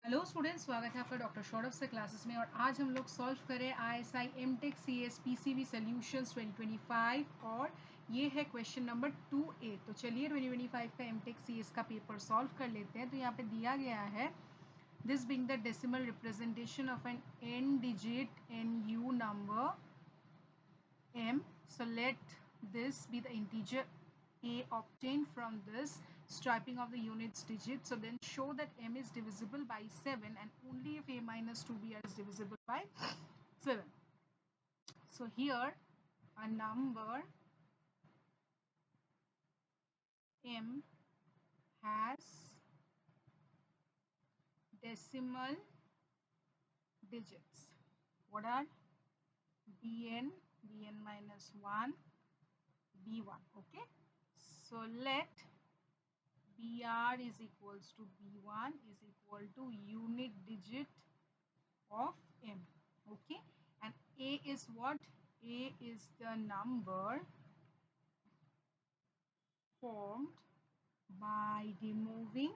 Hello students, स्वागत है आपका डॉक्टर सौरभ से क्लासेस में। और आज हम लोग सॉल्व करें ISI M.Tech PCB सॉल्यूशंस 2025 और ये है क्वेश्चन नंबर 2A। तो चलिए 2025 का M.Tech CS का पेपर सॉल्व कर लेते हैं। तो यहाँ पे दिया गया है this being the decimal representation of an n digit NU number m. So let this be the integer a obtained from this striping of the units digit. So then show that m is divisible by 7 and only if a minus 2br is divisible by 7. So here a number m has decimal digits. What are bn, bn minus 1, b1. Okay, so let br is equals to b1 is equal to unit digit of m. Okay, and a is what? A is the number formed by removing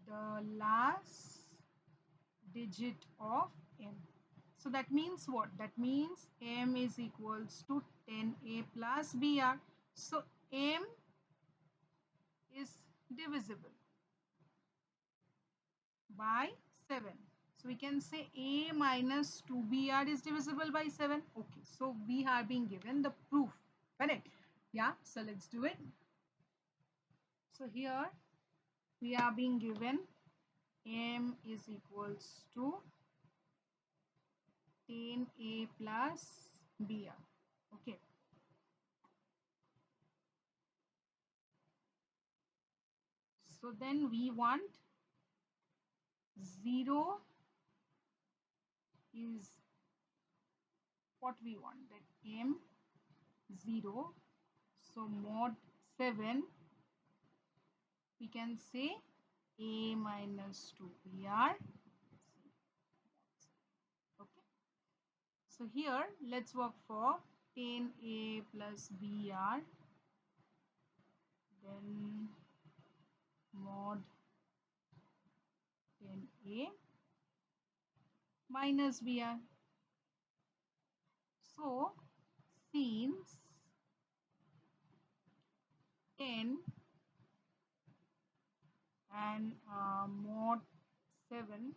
the last digit of m. So that means what? That means m is equals to 10a plus br. So m is divisible by 7. So we can say a minus 2br is divisible by 7. Okay, so we are being given the proof, correct? Yeah, so let's do it. So here we are being given m is equals to 10a plus br. Okay, so then we want 0 is what we want, that m 0. So mod 7, we can say a minus 2br. Okay, so here let's work for 10a plus br, then mod 10a minus br. So since 10 and mod 7,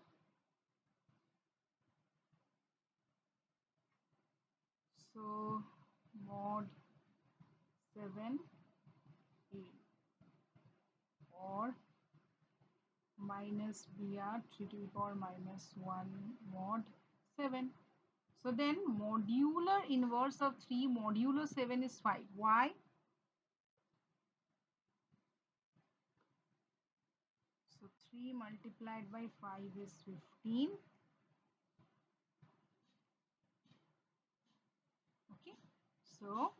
so mod 7a or minus br 3 to the power minus 1 mod 7. So then modular inverse of 3 modulo 7 is 5. Why? So 3 multiplied by 5 is 15. Okay, so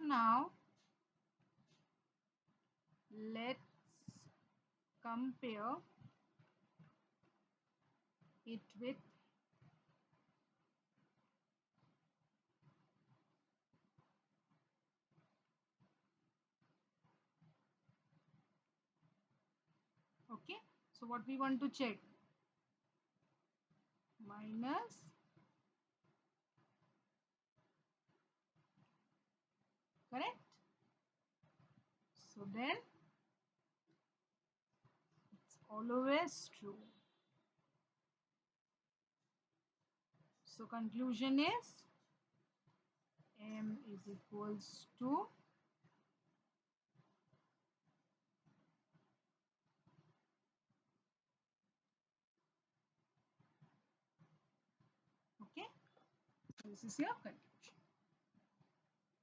now let's compare it with okay, so what we want to check, minus, correct? So then it's always true. So conclusion is m is equals to okay, this is your conclusion.